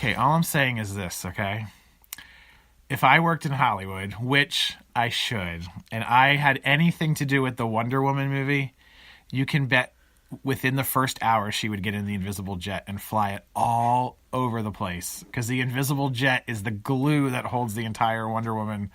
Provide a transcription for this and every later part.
Okay, all I'm saying is this, okay? If I worked in Hollywood, which I should, and I had anything to do with the Wonder Woman movie, you can bet within the first hour she would get in the invisible jet and fly it all over the place. Because the invisible jet is the glue that holds the entire Wonder Woman.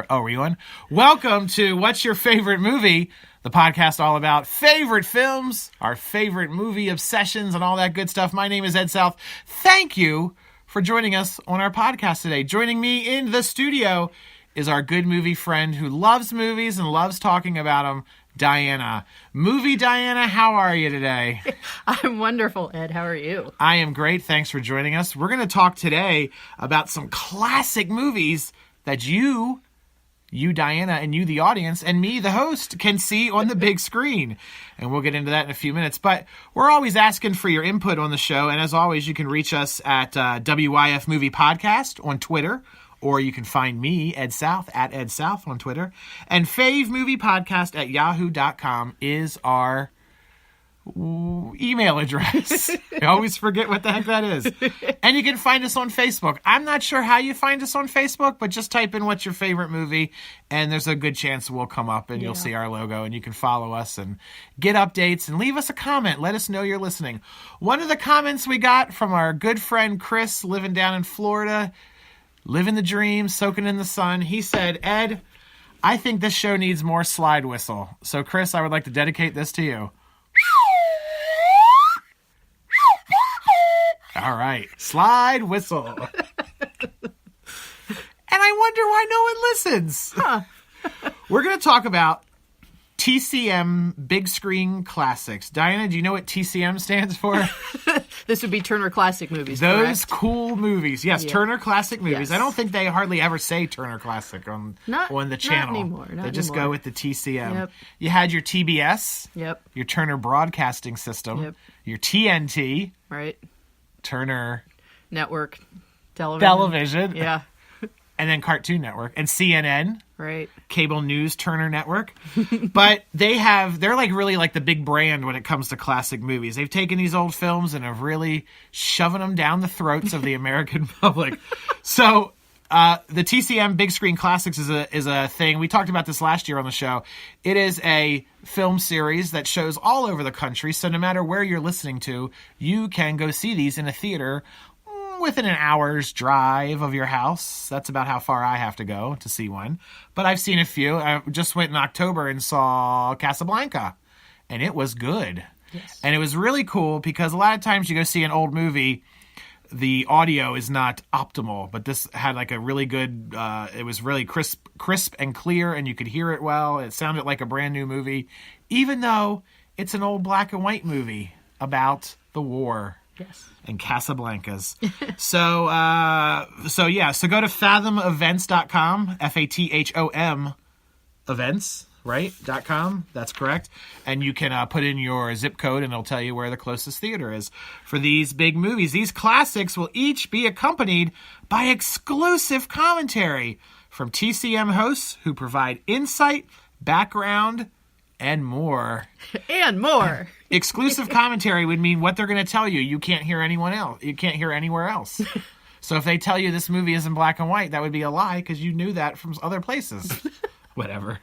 Were you on? Welcome to What's Your Favorite Movie? The podcast all about favorite films, our favorite movie obsessions, and all that good stuff. My name is Ed South. Thank you for joining us on our podcast today. Joining me in the studio is our good movie friend who loves movies and loves talking about them, Diana. Movie Diana, how are you today? I'm wonderful, Ed. How are you? I am great. Thanks for joining us. We're going to talk today about some classic movies that you, Diana, and you, the audience, and me, the host, can see on the big screen. And we'll get into that in a few minutes. But we're always asking for your input on the show. And as always, you can reach us at WYF Movie Podcast on Twitter. Or you can find me, Ed South, at Ed South on Twitter. And favemoviepodcast at yahoo.com is our email address. I always forget what the heck that is. And you can find us on Facebook. I'm not sure how you find us on Facebook, but just type in what's your favorite movie, and there's a good chance we'll come up and you'll see our logo, and you can follow us and get updates and leave us a comment. Let us know you're listening. One of the comments we got from our good friend Chris, living down in Florida, living the dream, soaking in the sun. He said, Ed, I think this show needs more slide whistle. So, Chris, I would like to dedicate this to you. All right. Slide whistle. And I wonder why no one listens. Huh. We're going to talk about TCM Big Screen Classics. Diana, do you know what TCM stands for? This would be Turner Classic Movies, Those correct? Cool movies. Yes, yeah. Turner Classic Movies. Yes. I don't think they hardly ever say Turner Classic on the channel. Not anymore. They just go with the TCM. Yep. You had your TBS. Yep. Your Turner Broadcasting System. Yep. Your TNT. Right. Turner Network. Television. Yeah. And then Cartoon Network. And CNN. Right. Cable News Turner Network. But they're like really like the big brand when it comes to classic movies. They've taken these old films and have really shoving them down the throats of the American public. So the TCM Big Screen Classics is a thing. We talked about this last year on the show. It is a film series that shows all over the country. So no matter where you're listening to, you can go see these in a theater within an hour's drive of your house. That's about how far I have to go to see one. But I've seen a few. I just went in October and saw Casablanca, and it was good. Yes. And it was really cool because a lot of times you go see an old movie, the audio is not optimal, but this had like a really good, it was really crisp and clear, and you could hear it well. It sounded like a brand new movie, even though it's an old black and white movie about the war. Yes. And Casablancas. So go to fathomevents.com, FATHOM events, right? .com, that's correct. And you can put in your zip code and it'll tell you where the closest theater is for these big movies. These classics will each be accompanied by exclusive commentary from TCM hosts who provide insight, background, and more. And more. Exclusive commentary would mean what they're going to tell you. You can't hear anyone else. You can't hear anywhere else. So if they tell you this movie is in black and white, that would be a lie because you knew that from other places. Whatever.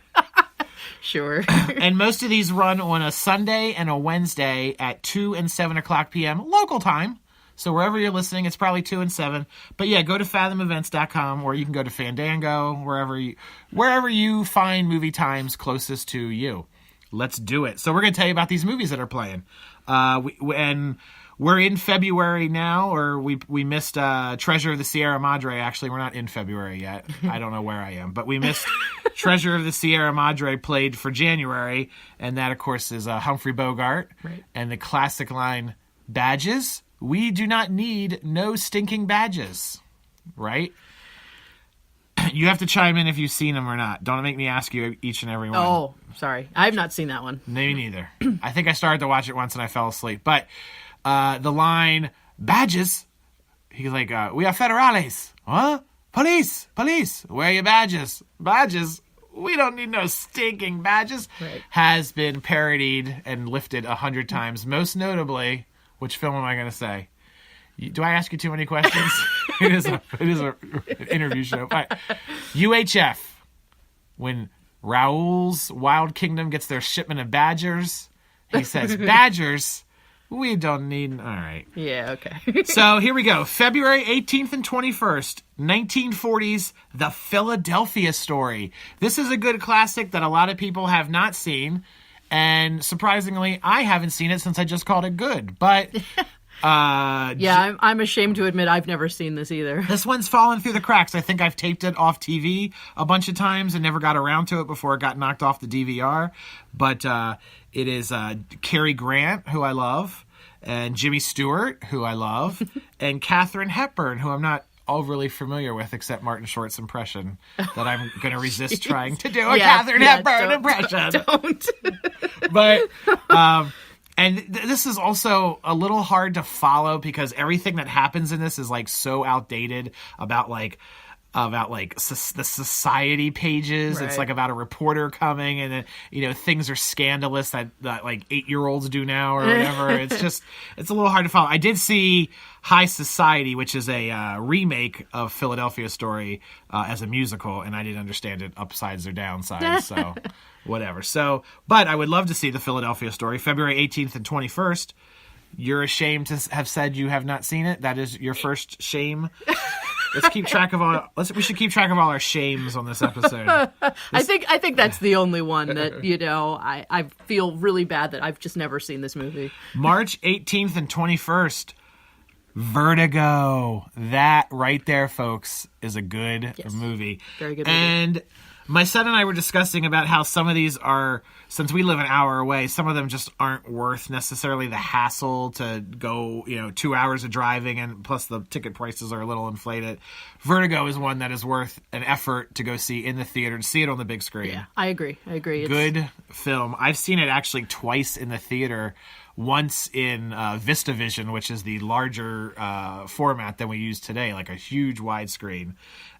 Sure. And most of these run on a Sunday and a Wednesday at 2 and 7 o'clock p.m. local time. So wherever you're listening, it's probably 2 and 7. But yeah, go to fathomevents.com, or you can go to Fandango, wherever you find movie times closest to you. Let's do it. So we're going to tell you about these movies that are playing. And we're in February now, or we missed Treasure of the Sierra Madre. Actually, we're not in February yet. I don't know where I am. But we missed Treasure of the Sierra Madre played for January. And that, of course, is Humphrey Bogart. Right. And the classic line, badges? We do not need no stinking badges. Right? You have to chime in if you've seen them or not. Don't make me ask you each and every one. Oh, sorry. I have not seen that one. Me neither. I think I started to watch it once and I fell asleep. But the line, badges, he's like, we are federales. Huh? Police, where are your badges? Badges? We don't need no stinking badges. Right. Has been parodied and lifted 100 times. Most notably, which film am I going to say? Do I ask you too many questions? It is an interview show. But UHF, when Raoul's Wild Kingdom gets their shipment of badgers, he says, "Badgers? We don't need..." All right. Yeah, okay. So here we go. February 18th and 21st, 1940s, The Philadelphia Story. This is a good classic that a lot of people have not seen. And surprisingly, I haven't seen it since I just called it good. But yeah, I'm ashamed to admit I've never seen this either. this one's fallen through the cracks. I think I've taped it off TV a bunch of times and never got around to it before it got knocked off the DVR. But it is Cary Grant, who I love, and Jimmy Stewart, who I love, and Katharine Hepburn, who I'm not overly familiar with, except Martin Short's impression that I'm going to resist trying to do a Katharine Hepburn impression. Don't. But and this is also a little hard to follow because everything that happens in this is like so outdated about the society pages. Right. It's like about a reporter coming and things are scandalous that like 8-year-olds do now or whatever. It's a little hard to follow. I did see High Society, which is a remake of Philadelphia Story as a musical, and I didn't understand it upsides or downsides. So whatever. So, but I would love to see The Philadelphia Story, February 18th and 21st. You're ashamed to have said you have not seen it. That is your first shame. Let's keep track of all. We should keep track of all our shames on this episode. I think that's the only one that I feel really bad that I've just never seen this movie. March 18th and 21st, Vertigo. That right there, folks, is a good movie. Very good movie. And my son and I were discussing about how some of these are, since we live an hour away, some of them just aren't worth necessarily the hassle to go, 2 hours of driving, and plus the ticket prices are a little inflated. Vertigo is one that is worth an effort to go see in the theater, to see it on the big screen. Yeah, I agree. Good film. I've seen it actually twice in the theater. Once in VistaVision, which is the larger format than we use today, like a huge widescreen.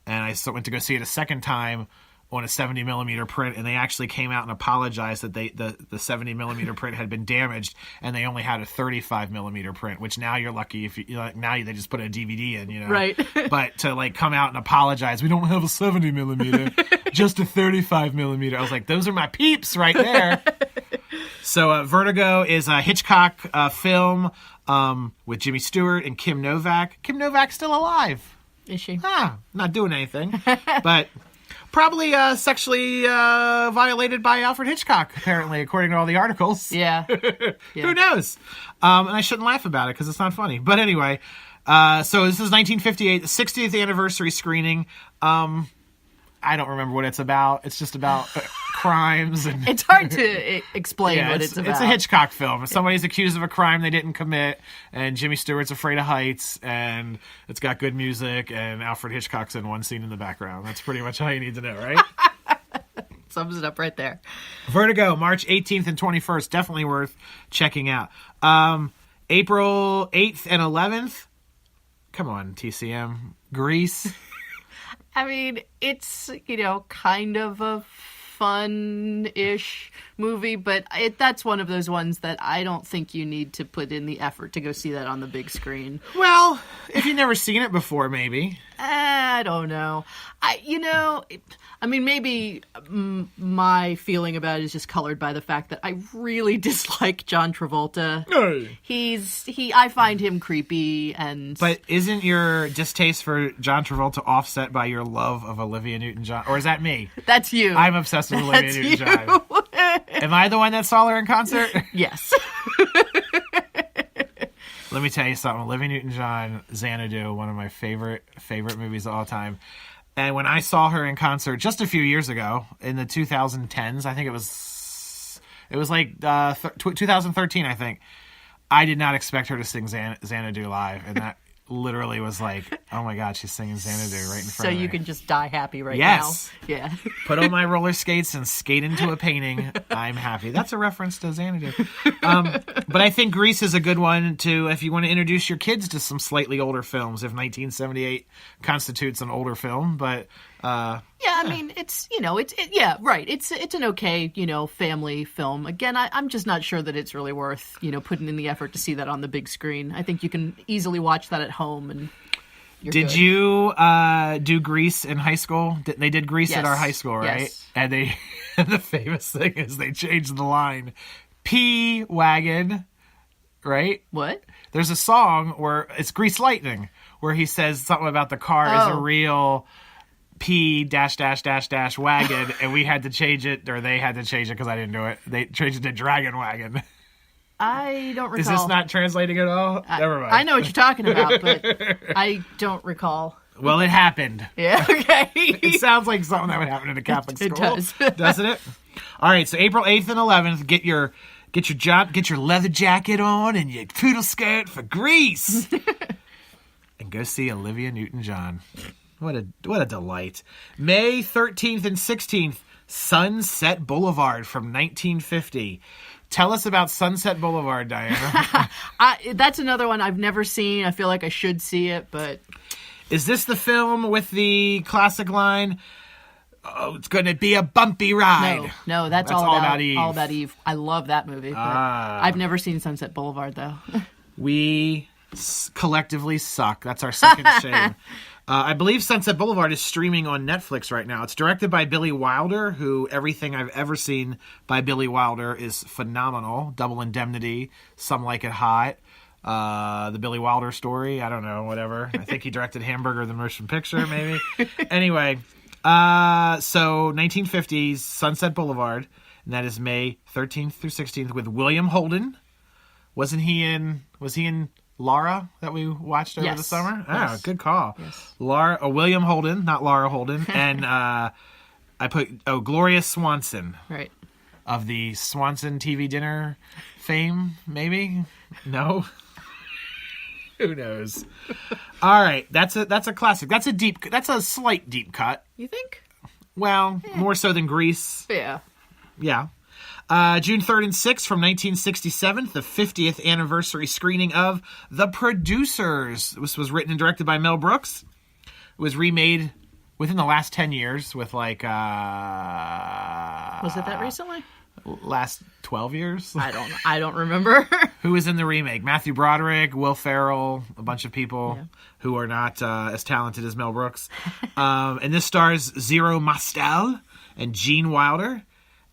And I went to go see it a second time on a 70 millimeter print, and they actually came out and apologized that the 70 millimeter print had been damaged, and they only had a 35 millimeter print, which now you're lucky if now they just put a DVD in, Right. But to come out and apologize, we don't have a 70 millimeter, just a 35 millimeter. I was like, those are my peeps right there. So Vertigo is a Hitchcock film with Jimmy Stewart and Kim Novak. Kim Novak's still alive. Is she? Not doing anything, but probably sexually violated by Alfred Hitchcock, apparently, according to all the articles. Yeah. Who knows? And I shouldn't laugh about it because it's not funny. But anyway, so this is 1958, the 60th anniversary screening. I don't remember what it's about. It's just about crimes. And It's hard to explain what it's about. It's a Hitchcock film. If somebody's accused of a crime they didn't commit, and Jimmy Stewart's afraid of heights, and it's got good music, and Alfred Hitchcock's in one scene in the background. That's pretty much all you need to know, right? Sums it up right there. Vertigo, March 18th and 21st. Definitely worth checking out. April 8th and 11th. Come on, TCM. Grease. I mean, it's, kind of a fun-ish movie, but that's one of those ones that I don't think you need to put in the effort to go see that on the big screen. Well, if you've never seen it before, maybe. I don't know. Maybe my feeling about it is just colored by the fact that I really dislike John Travolta. Hey. I find him creepy, and... But isn't your distaste for John Travolta offset by your love of Olivia Newton-John? Or is that me? That's you. I'm obsessed with Olivia Newton-John. Am I the one that saw her in concert? Yes. Let me tell you something. Olivia Newton-John, Xanadu, one of my favorite movies of all time. And when I saw her in concert just a few years ago, in the 2010s, I think it was like 2013, I think, I did not expect her to sing Xanadu live. And that literally was like, oh my God, she's singing Xanadu right in front of me. So you can just die happy right yes. now. Yeah. Put on my roller skates and skate into a painting. I'm happy. That's a reference to Xanadu. But I think Grease is a good one to, if you want to introduce your kids to some slightly older films, if 1978 constitutes an older film. But Yeah, I mean, it's, yeah, right. It's an okay, family film. Again, I'm just not sure that it's really worth, putting in the effort to see that on the big screen. I think you can easily watch that at home and you're Did good. you do Grease in high school? They did Grease at Yes. our high school, right? Yes. And the famous thing is they changed the line, P wagon, right? What? There's a song where it's Grease Lightning, where he says something about the car is a real P dash dash dash dash wagon, and we had to change it, or they had to change it because I didn't do it. They changed it to Dragon Wagon. I don't recall. Is this not translating at all? Never mind. I know what you're talking about, but I don't recall. Well, it happened. Yeah, okay. It sounds like something that would happen in a Catholic school. It does. Doesn't it? All right, so April 8th and 11th, get your leather jacket on and your poodle skirt for Grease. And go see Olivia Newton-John. What a delight. May 13th and 16th, Sunset Boulevard from 1950. Tell us about Sunset Boulevard, Diana. That's another one I've never seen. I feel like I should see it, but... Is this the film with the classic line, "Oh, it's going to be a bumpy ride"? No, that's all about Eve. All about Eve. I love that movie. But I've never seen Sunset Boulevard, though. We collectively suck. That's our second shame. I believe Sunset Boulevard is streaming on Netflix right now. It's directed by Billy Wilder, who everything I've ever seen by Billy Wilder is phenomenal. Double Indemnity, Some Like It Hot, the Billy Wilder Story, I don't know, whatever. I think he directed Hamburger the Motion Picture, maybe. Anyway, so 1950s, Sunset Boulevard, and that is May 13th through 16th with William Holden. Was he in Laura that we watched over the summer? Yes. Oh, good call. Yes. William Holden, not Laura Holden. And I put Gloria Swanson. Right. Of the Swanson TV dinner fame, maybe? No? Who knows? All right, that's a classic. That's a slight deep cut. You think? Well, more so than Grease. Yeah. Yeah. June 3rd and 6th from 1967, the 50th anniversary screening of The Producers. This was written and directed by Mel Brooks. It was remade within the last 10 years with Was it that recently? last 12 years? I don't remember. Who was in the remake? Matthew Broderick, Will Ferrell, a bunch of people who are not as talented as Mel Brooks. And this stars Zero Mostel and Gene Wilder.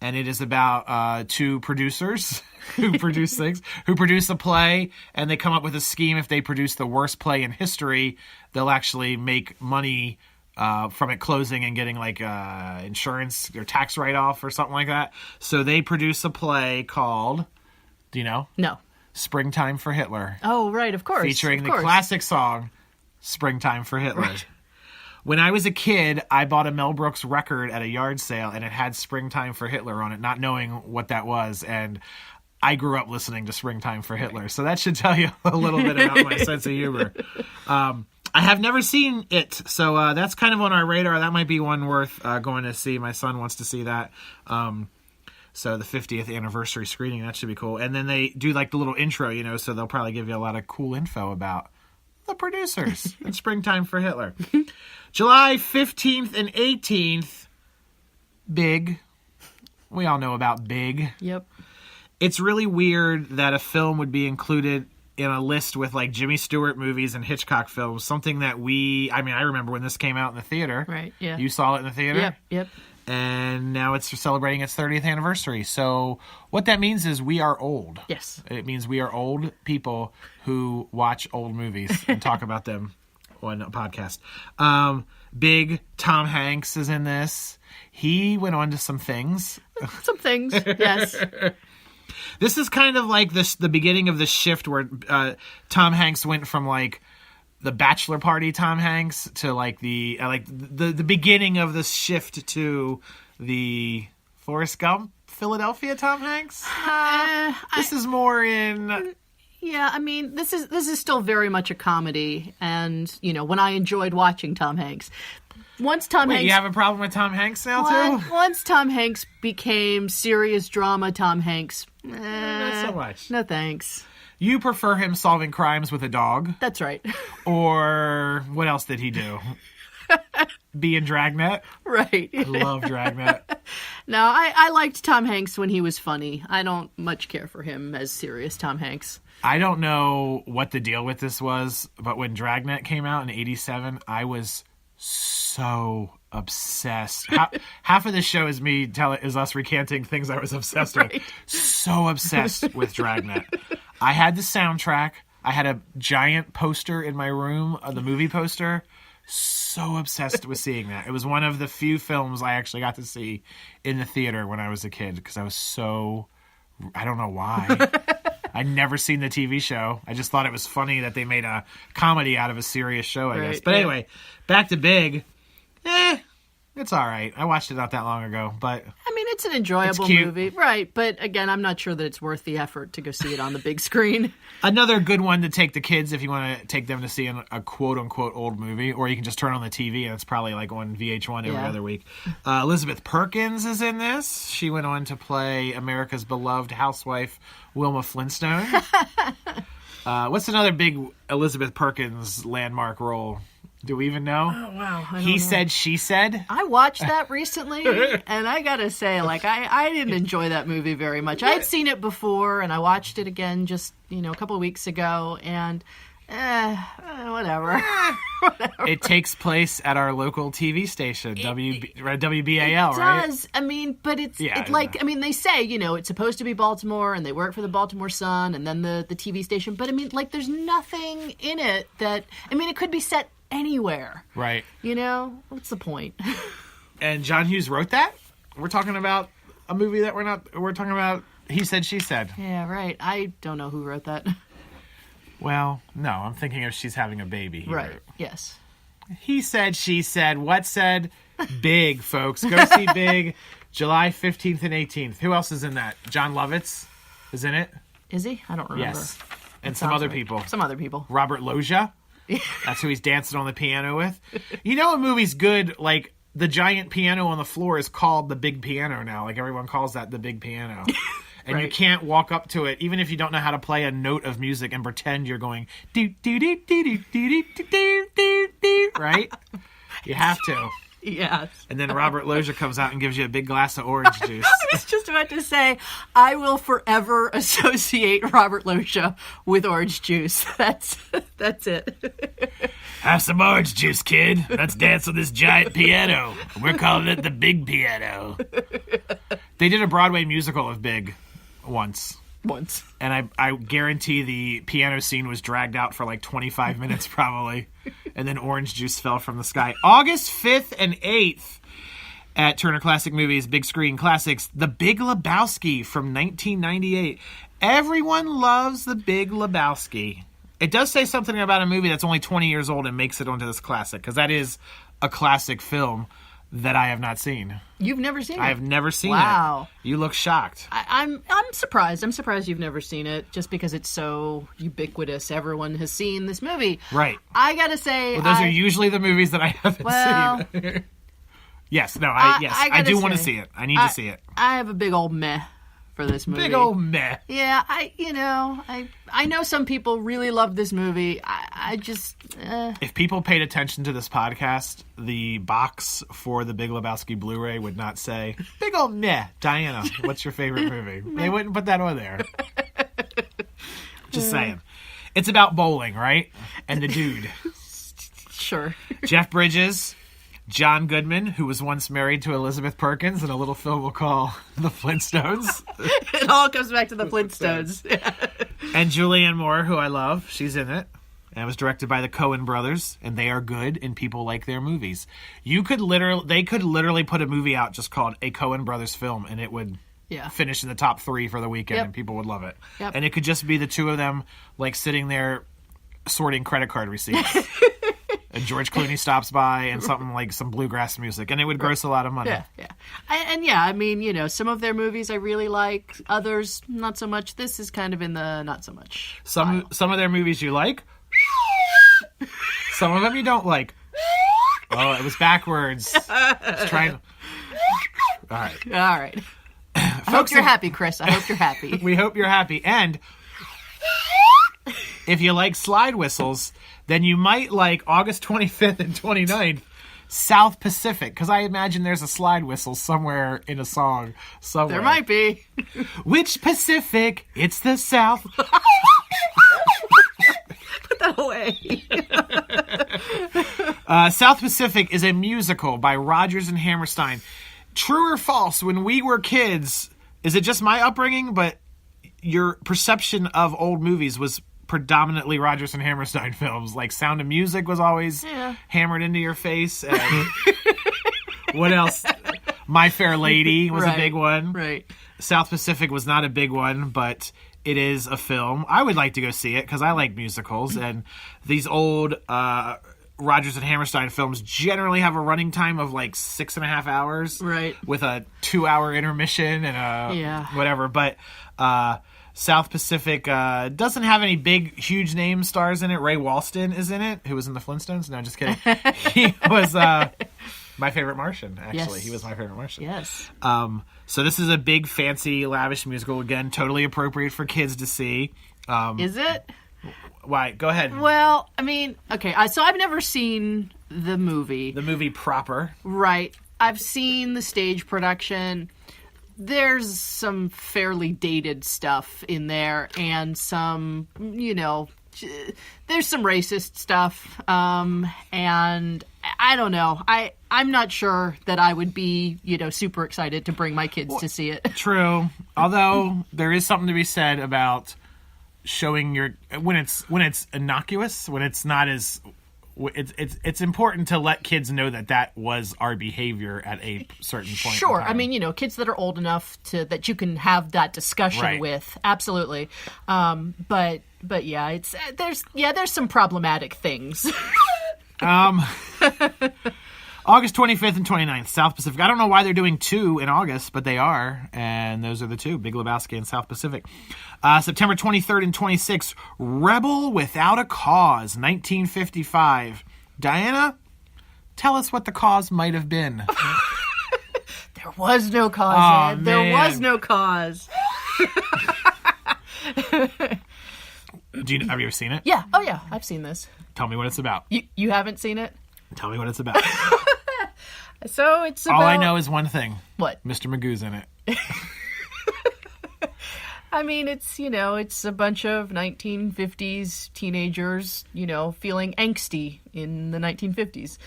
And it is about two producers who produce things, who produce a play, and they come up with a scheme. If they produce the worst play in history, they'll actually make money from it closing and getting like insurance or tax write-off or something like that. So they produce a play called, do you know? No. Springtime for Hitler. Oh, right, of course. Featuring the classic song, Springtime for Hitler. Right. When I was a kid, I bought a Mel Brooks record at a yard sale, and it had Springtime for Hitler on it, not knowing what that was. And I grew up listening to Springtime for Hitler. So that should tell you a little bit about my sense of humor. I have never seen it, so that's kind of on our radar. That might be one worth going to see. My son wants to see that. So the 50th anniversary screening, that should be cool. And then they do like the little intro, so they'll probably give you a lot of cool info about The Producers and Springtime for Hitler. July 15th and 18th, Big. We all know about Big. Yep. It's really weird that a film would be included in a list with like Jimmy Stewart movies and Hitchcock films, something that I remember when this came out in the theater. Right, yeah. You saw it in the theater? Yep. And now it's celebrating its 30th anniversary. So what that means is we are old. Yes. It means we are old people who watch old movies and talk about them on a podcast. Big Tom Hanks is in this. He went on to some things. Some things, yes. This is kind of like the beginning of the shift where Tom Hanks went from like the bachelor party Tom Hanks to like the beginning of the shift to the Forrest Gump Philadelphia Tom Hanks. This is more in. Yeah, I mean, this is still very much a comedy, and when I enjoyed watching Tom Hanks. Once Tom Hanks, you have a problem with Tom Hanks now too? Once Tom Hanks became serious drama Tom Hanks, not so much. No thanks. You prefer him solving crimes with a dog? That's right. Or what else did he do? be in Dragnet. Right. I love Dragnet. No, I liked Tom Hanks when he was funny. I don't much care for him as serious Tom Hanks. I don't know what the deal with this was, but when Dragnet came out in '87, I was so obsessed. Half of the show is is us recanting things I was obsessed with. So obsessed with Dragnet. I had the soundtrack. I had a giant poster in my room, the movie poster. So obsessed with seeing that. It was one of the few films I actually got to see in the theater when I was a kid because I was so... I don't know why. I'd never seen the TV show. I just thought it was funny that they made a comedy out of a serious show, I guess. But anyway, back to Big. It's all right. I watched it not that long ago, but... I mean, it's an enjoyable movie. Right, but again, I'm not sure that it's worth the effort to go see it on the big screen. Another good one to take the kids if you want to take them to see a quote-unquote old movie, or you can just turn on the TV and it's probably like on VH1 every other week. Elizabeth Perkins is in this. She went on to play America's beloved housewife, Wilma Flintstone. What's another big Elizabeth Perkins landmark role? Do we even know? Oh, wow. He Said, She Said. I watched that recently, and I gotta say, like, I didn't enjoy that movie very much. I had seen it before, and I watched it again just, a couple of weeks ago, and whatever. It takes place at our local TV station, WBAL, right? It does. I mean, but they say, it's supposed to be Baltimore, and they work for the Baltimore Sun, and then the TV station, but I mean, like, there's nothing in it that, it could be set anywhere. Right. What's the point? And John Hughes wrote that? We're talking about a movie that we're talking about He Said, She Said. Yeah, right. I don't know who wrote that. Well, no, I'm thinking of She's Having a Baby. Right, yes. He Said, She Said, what said? Big, folks. Go see Big, July 15th and 18th. Who else is in that? John Lovitz is in it? Is he? I don't remember. Yes. And some other people. Some other people. Robert Loggia. That's who he's dancing on the piano with. A movie's good, like, the giant piano on the floor is called the big piano now. Like, everyone calls that the big piano. And you can't walk up to it, even if you don't know how to play a note of music and pretend you're going, do-do-do-do-do-do-do-do-do-do, right? You have to. Yes. And then Robert Loggia comes out and gives you a big glass of orange juice. I was just about to say, I will forever associate Robert Loggia with orange juice. That's it. Have some orange juice, kid. Let's dance on this giant piano. We're calling it the big piano. They did a Broadway musical of Big once. And I guarantee the piano scene was dragged out for like 25 minutes probably. And then orange juice fell from the sky. August 5th and 8th at Turner Classic Movies, Big Screen Classics, The Big Lebowski from 1998. Everyone loves The Big Lebowski. It does say something about a movie that's only 20 years old and makes it onto this classic, because that is a classic film that I have not seen. You've never seen it? I have never seen it. Wow. You look shocked. I'm surprised. I'm surprised you've never seen it, just because it's so ubiquitous. Everyone has seen this movie. Right. I gotta say... Well, those are usually the movies that I haven't seen. Yes, no, I do want to see it. I need to see it. I have a big old meh for this movie. Big old meh. Yeah, I know some people really love this movie. I just... If people paid attention to this podcast, the box for the Big Lebowski Blu-ray would not say, big old meh. Diana, what's your favorite movie? They wouldn't put that on there. Just saying. It's about bowling, right? And the dude. Sure. Jeff Bridges, John Goodman, who was once married to Elizabeth Perkins in a little film we'll call The Flintstones. It all comes back to The Flintstones. And Julianne Moore, who I love. She's in it. And it was directed by the Coen brothers, and they are good, and people like their movies. They could literally put a movie out just called a Coen brothers film, and it would finish in the top 3 for the weekend, and people would love it. Yep. And it could just be the two of them, like, sitting there sorting credit card receipts. And George Clooney stops by, and something like some bluegrass music, and it would gross a lot of money. Yeah. I mean, some of their movies I really like, others not so much. This is kind of in the not so much. Some of their movies you like. Some of them you don't like. Oh, it was backwards. Just trying. All right. I hope you're happy, Chris. I hope you're happy. We hope you're happy. And if you like slide whistles, then you might like August 25th and 29th, South Pacific? Because I imagine there's a slide whistle somewhere in a song somewhere. There might be. Which Pacific? It's the South. Put that away. South Pacific is a musical by Rodgers and Hammerstein. True or false, when we were kids, is it just my upbringing, but your perception of old movies was predominantly Rodgers and Hammerstein films? Like Sound of Music was always hammered into your face. And what else? My Fair Lady was a big one. Right. South Pacific was not a big one, but it is a film. I would like to go see it because I like musicals. And these old Rodgers and Hammerstein films generally have a running time of like 6.5 hours. Right. With a 2-hour intermission and whatever. But South Pacific doesn't have any big, huge name stars in it. Ray Walston is in it, who was in the Flintstones. No, just kidding. He was my favorite Martian, actually. Yes. He was my favorite Martian. Yes. So this is a big, fancy, lavish musical. Again, totally appropriate for kids to see. Is it? Why? Go ahead. Well, I mean, okay. So I've never seen the movie. The movie proper. Right. I've seen the stage production. There's some fairly dated stuff in there and some, there's some racist stuff. And I don't know. I'm not sure that I would be, super excited to bring my kids to see it. True. Although there is something to be said about showing when it's innocuous, when it's not as it's important to let kids know that was our behavior at a certain point. Sure. I mean, kids that are old enough that you can have that discussion with. Absolutely. But yeah, there's some problematic things. August 25th and 29th, South Pacific. I don't know why they're doing 2 in August, but they are. And those are the 2, Big Lebowski and South Pacific. September 23rd and 26th, Rebel Without a Cause, 1955. Diana, tell us what the cause might have been. There was no cause, Ed. There was no cause. Have you ever seen it? Yeah. Oh, yeah. I've seen this. Tell me what it's about. You haven't seen it? Tell me what it's about. So it's about... All I know is one thing. What? Mr. Magoo's in it. I mean, it's a bunch of 1950s teenagers, feeling angsty in the 1950s.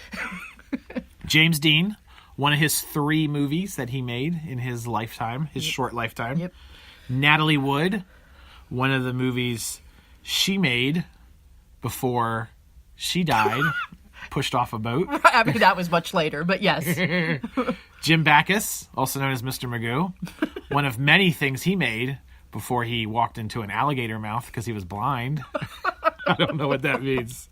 James Dean, one of his 3 movies that he made in his lifetime, his short lifetime. Yep. Natalie Wood, one of the movies she made before she died, pushed off a boat. I mean, that was much later, but yes. Jim Backus, also known as Mr. Magoo, one of many things he made before he walked into an alligator mouth because he was blind. I don't know what that means.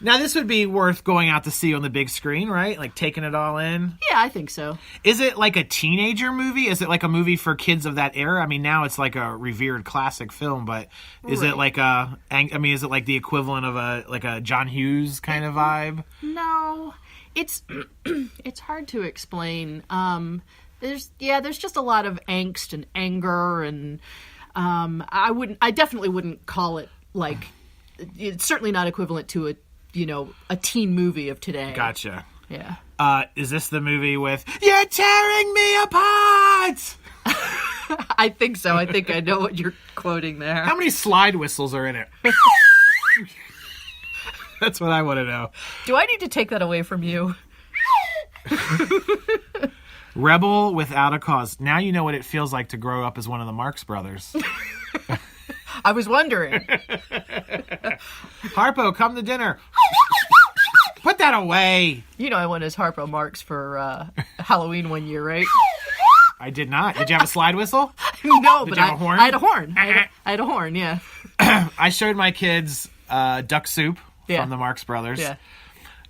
Now, this would be worth going out to see on the big screen, right? Like taking it all in. Yeah, I think so. Is it like a teenager movie? Is it like a movie for kids of that era? I mean, now it's like a revered classic film, but is it like is it like the equivalent of a John Hughes kind of vibe? No, it's hard to explain. There's just a lot of angst and anger, and I definitely wouldn't call it like, it's certainly not equivalent to a teen movie of today. Gotcha. Yeah. Is this the movie with "You're tearing me apart"? I think so. I think I know what you're quoting there. How many slide whistles are in it? That's what I want to know. Do I need to take that away from you? Rebel Without a Cause. Now you know what it feels like to grow up as one of the Marx Brothers. I was wondering. Harpo, come to dinner. Put that away. I went as Harpo Marx for Halloween one year, right? I did not. Did you have a slide whistle? No, Did but you have a horn? I had a horn. I had a horn, yeah. I showed my kids Duck Soup from the Marx Brothers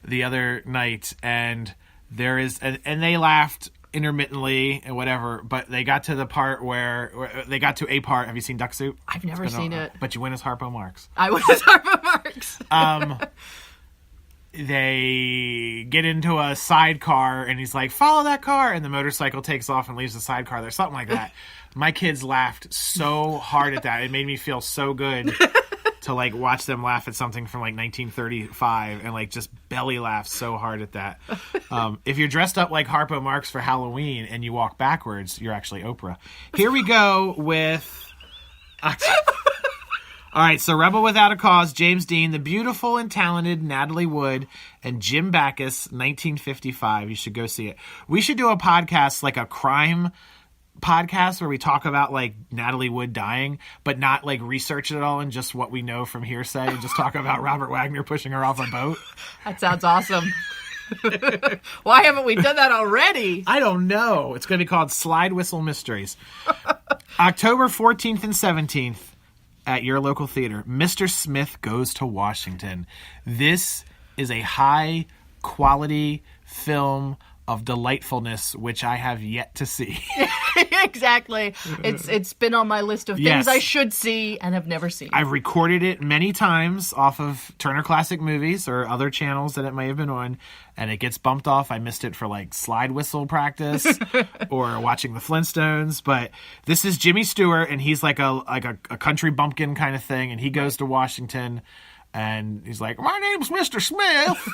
the other night, and they laughed intermittently and whatever, but they got to the part where they got to a part. Have you seen Duck Soup? I've never seen it. But you went as Harpo Marx. I went as Harpo Marx. They get into a sidecar, and he's like, "Follow that car," and the motorcycle takes off and leaves the sidecar there. Something like that. My kids laughed so hard at that. It made me feel so good to like watch them laugh at something from like 1935 and like just belly laugh so hard at that. If you're dressed up like Harpo Marx for Halloween and you walk backwards, you're actually Oprah. Here we go with... All right, so Rebel Without a Cause, James Dean, the beautiful and talented Natalie Wood, and Jim Backus, 1955. You should go see it. We should do a podcast, like a crime podcast, where we talk about like Natalie Wood dying, but not like research it all and just what we know from hearsay, and just talk about Robert Wagner pushing her off a boat. That sounds awesome. Why haven't we done that already? I don't know. It's going to be called Slide Whistle Mysteries. October 14th and 17th. At your local theater, Mr. Smith Goes to Washington. This is a high-quality film of delightfulness, which I have yet to see. Exactly. It's been on my list of things I should see and have never seen. I've recorded it many times off of Turner Classic Movies or other channels that it may have been on, and it gets bumped off. I missed it for like slide whistle practice or watching the Flintstones. But this is Jimmy Stewart, and he's like a country bumpkin kind of thing, and he goes to Washington, and he's like, "My name's Mr. Smith."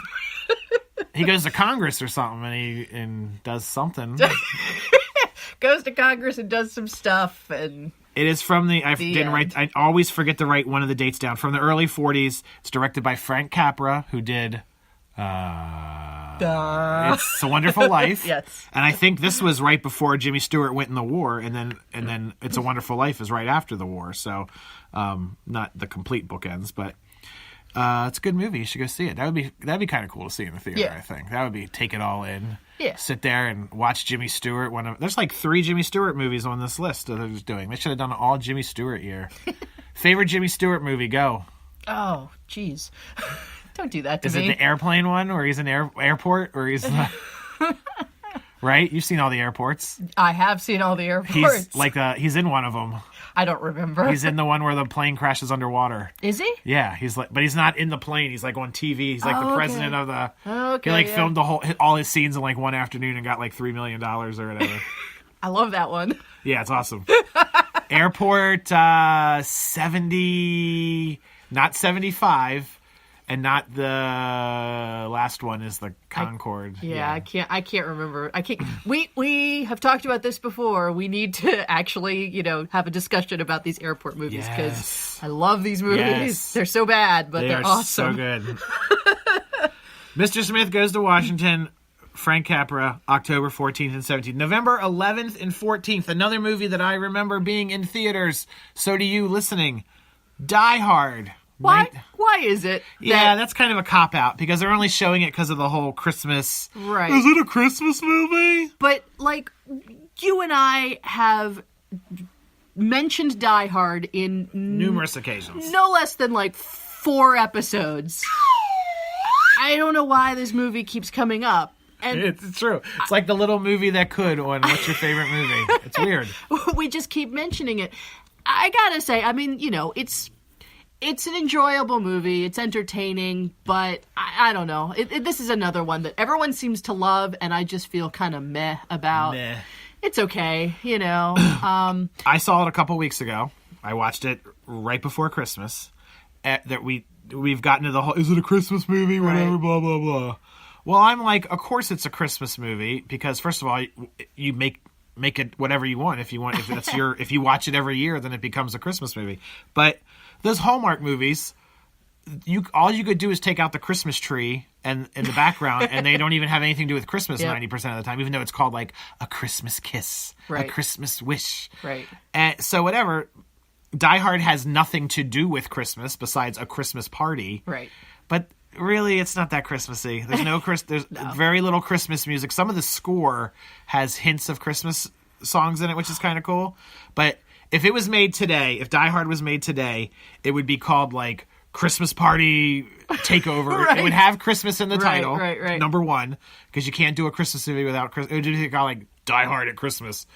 He goes to Congress or something, and does something. Goes to Congress and does some stuff, and it is from I always forget to write one of the dates down. From the early 40s. It's directed by Frank Capra, who did It's a Wonderful Life. Yes. And I think this was right before Jimmy Stewart went in the war, and then It's a Wonderful Life is right after the war. So not the complete bookends, but it's a good movie. You should go see it. That'd be kind of cool to see in the theater. Yeah. I think that would be take it all in. Yeah. Sit there and watch Jimmy Stewart. There's like 3 Jimmy Stewart movies on this list that they're doing. They should have done an all Jimmy Stewart year. Favorite Jimmy Stewart movie? Go. Oh, jeez. Don't do that to me. Is it the airplane one where he's in airport, or he's right? You've seen all the airports. I have seen all the airports. He's in one of them. I don't remember. He's in the one where the plane crashes underwater. Is he? Yeah, but he's not in the plane. He's like on TV. He's like the president of the. Okay. He filmed all his scenes in like one afternoon and got like $3 million or whatever. I love that one. Yeah, it's awesome. Airport 70, not 75. And not the last one is the Concorde. I can't remember. We have talked about this before. We need to actually, have a discussion about these airport movies because I love these movies. Yes. They're so bad, but they're awesome. So good. Mr. Smith Goes to Washington. Frank Capra, October 14th and 17th. November 11th and 14th. Another movie that I remember being in theaters. So do you listening. Die Hard. Why is it? That's kind of a cop-out, because they're only showing it because of the whole Christmas... Right. Is it a Christmas movie? But, you and I have mentioned Die Hard in... numerous occasions. No less than, 4 episodes. I don't know why this movie keeps coming up. And it's true. It's like the little movie that could on What's Your Favorite Movie. It's weird. We just keep mentioning it. I gotta say, it's an enjoyable movie. It's entertaining, but I don't know. This is another one that everyone seems to love, and I just feel kind of meh about. It's okay, I saw it a couple weeks ago. I watched it right before Christmas. We've gotten to the whole, is it a Christmas movie? Whatever, right. Blah, blah, blah. Well, I'm like, of course it's a Christmas movie, because first of all, you make it whatever you want. If you watch it every year, then it becomes a Christmas movie. But those Hallmark movies, all you could do is take out the Christmas tree and in the background, and they don't even have anything to do with Christmas 90% of the time, even though it's called like a Christmas kiss, a Christmas wish. Right. And so whatever, Die Hard has nothing to do with Christmas besides a Christmas party. Right. But really, it's not that Christmassy. There's very little Christmas music. Some of the score has hints of Christmas songs in it, which is kind of cool. But if it was made today, if Die Hard was made today, it would be called like Christmas Party Takeover. Right. It would have Christmas in the title, right. number one, because you can't do a Christmas movie without Christmas. It would be called like Die Hard at Christmas.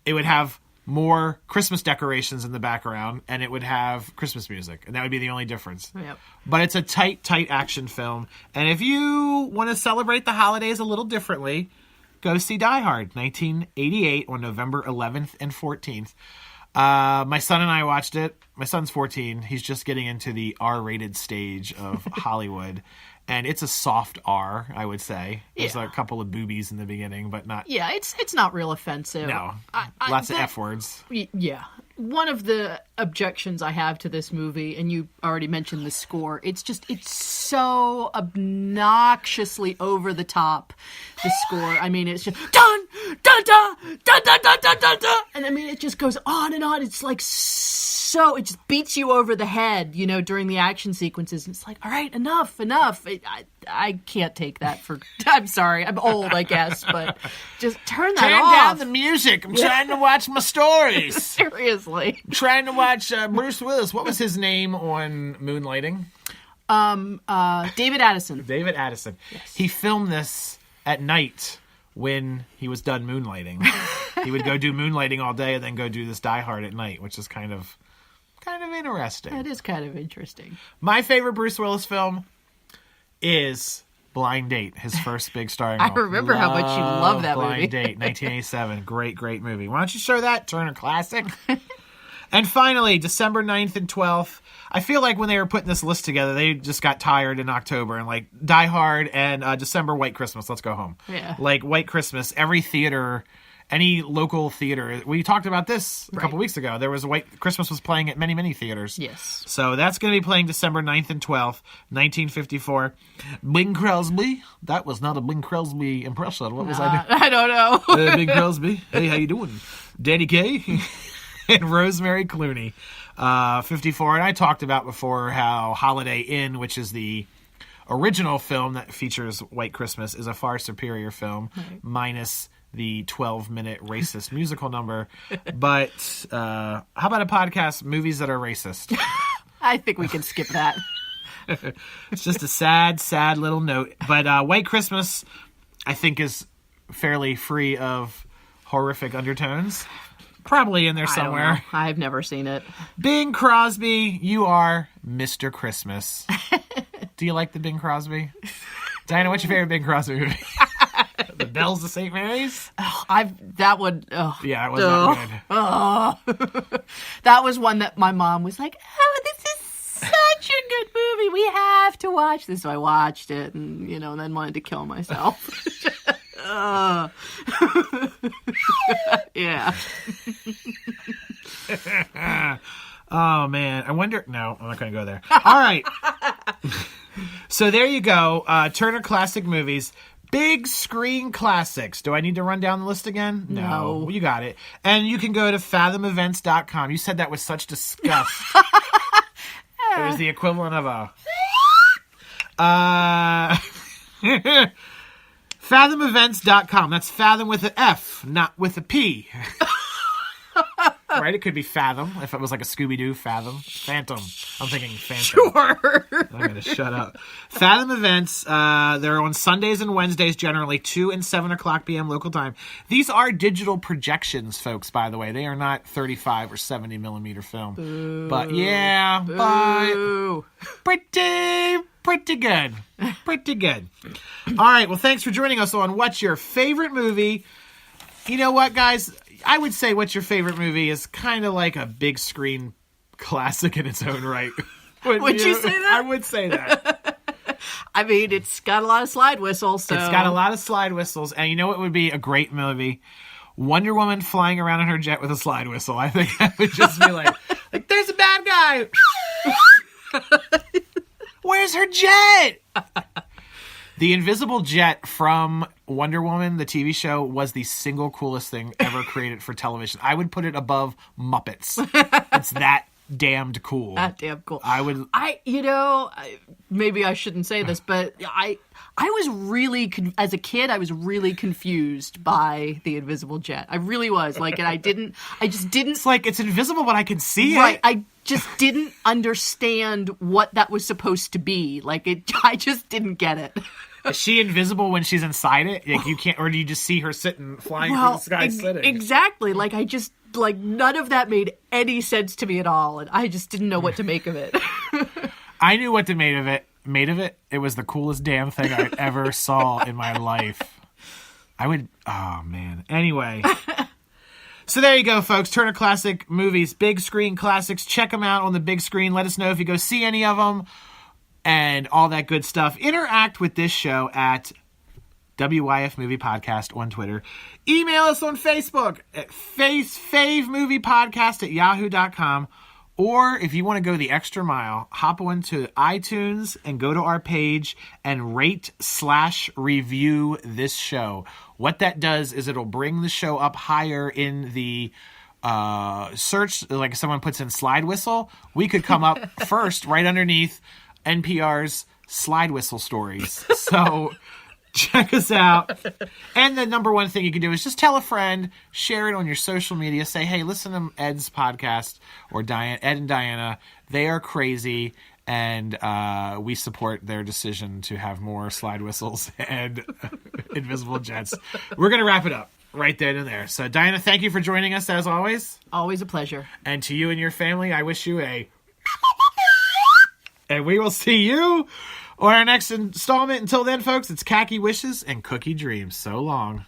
It would have more Christmas decorations in the background, and it would have Christmas music, and that would be the only difference. Yep. But it's a tight action film, and if you want to celebrate the holidays a little differently, go see Die Hard, 1988 on November 11th and 14th. My son and I watched it. My son's 14. He's just getting into the R-rated stage of Hollywood. And it's a soft R, I would say. There's a couple of boobies in the beginning, but not... Yeah, it's not real offensive. No. Lots of F words. Yeah. One of the objections I have to this movie, and you already mentioned the score, it's so obnoxiously over the top, the score. I mean, it's just dun dun dun dun dun dun dun dun dun, and I mean, it just goes on and on. It's like it just beats you over the head, during the action sequences. And it's like, all right, enough. I can't take that I'm sorry, I'm old, I guess, but just turn off. Turn down the music. I'm trying to watch my stories. Seriously. I'm trying to watch Bruce Willis. What was his name on Moonlighting? David Addison. David Addison. Yes. He filmed this at night when he was done moonlighting. He would go do moonlighting all day and then go do this Die Hard at night, which is kind of interesting. That is kind of interesting. My favorite Bruce Willis film is Blind Date, his first big starring role. I remember how much you love that movie. Blind Date, 1987. Great movie. Why don't you show that? Turner Classic. And finally, December 9th and 12th. I feel like when they were putting this list together, they just got tired in October and like Die Hard and December White Christmas. Let's go home. Yeah. Like White Christmas, every theater, any local theater. We talked about this a couple weeks ago. There was White Christmas was playing at many theaters. Yes. So that's going to be playing December 9th and 12th, 1954. Bing Crosby. That was not a Bing Crosby impression. What was I doing? I don't know. Bing Crosby. Hey, how you doing? Danny Kaye and Rosemary Clooney. 54. And I talked about before how Holiday Inn, which is the original film that features White Christmas, is a far superior film, minus the 12-minute racist musical number. But how about a podcast, Movies That Are Racist? I think we can skip that. It's just a sad little note. But White Christmas, I think, is fairly free of horrific undertones. Probably in there somewhere. I don't know. I've never seen it. Bing Crosby, you are Mr. Christmas. Do you like the Bing Crosby? Diana, what's your favorite Bing Crosby movie? The Bells of St. Mary's? That one. Oh, yeah, it was not good. Oh. That was one that my mom was like, "Oh, this is such a good movie. We have to watch this." So I watched it, and then wanted to kill myself. Yeah. Oh man, I wonder. No, I'm not going to go there. All right. So there you go. Turner Classic Movies. Big Screen Classics. Do I need to run down the list again? No. Well, you got it. And you can go to fathomevents.com. You said that with such disgust. It was the equivalent of a... fathomevents.com. That's fathom with an F, not with a P. Right? It could be Fathom, if it was like a Scooby-Doo Fathom. Phantom. I'm thinking Phantom. Sure. I'm going to shut up. Fathom Events, they're on Sundays and Wednesdays, generally 2 and 7 o'clock p.m. local time. These are digital projections, folks, by the way. They are not 35 or 70 millimeter film. Boo. But yeah, Boo. but pretty good. Pretty good. All right, well, thanks for joining us on What's Your Favorite Movie? You know what, guys? I would say What's Your Favorite Movie is kind of like a big screen classic in its own right. Would you say that? I would say that. I mean, it's got a lot of slide whistles. So. It's got a lot of slide whistles. And you know what would be a great movie? Wonder Woman flying around in her jet with a slide whistle. I think that would just be like there's a bad guy. Where's her jet? The invisible jet from Wonder Woman, the TV show, was the single coolest thing ever created for television. I would put it above Muppets. It's that damned cool. That damn cool. Maybe I shouldn't say this, but I was really, as a kid, I was really confused by the invisible jet. I really was. And I just didn't. It's like, it's invisible, but I can see it. Right. I just didn't understand what that was supposed to be. I just didn't get it. Is she invisible when she's inside it? You can't, or do you just see her flying through the sky sitting? Exactly. None of that made any sense to me at all, and I just didn't know what to make of it. I knew what to make of it. It was the coolest damn thing I ever saw in my life. Oh man. Anyway. So there you go, folks. Turner Classic Movies, Big Screen Classics. Check them out on the big screen. Let us know if you go see any of them and all that good stuff. Interact with this show at WYF Movie Podcast on Twitter. Email us on Facebook at favemoviepodcast@yahoo.com. Or if you want to go the extra mile, hop on to iTunes and go to our page and rate/review this show. What that does is it'll bring the show up higher in the search. Like if someone puts in slide whistle, we could come up first right underneath NPR's slide whistle stories. So check us out. And the number one thing you can do is just tell a friend, share it on your social media. Say, hey, listen to Ed's podcast or Ed and Diana. They are crazy, and we support their decision to have more slide whistles and invisible jets. We're going to wrap it up right then and there. So, Diana, thank you for joining us, as always. Always a pleasure. And to you and your family, I wish you a... And we will see you on our next installment. Until then, folks, it's khaki wishes and cookie dreams. So long.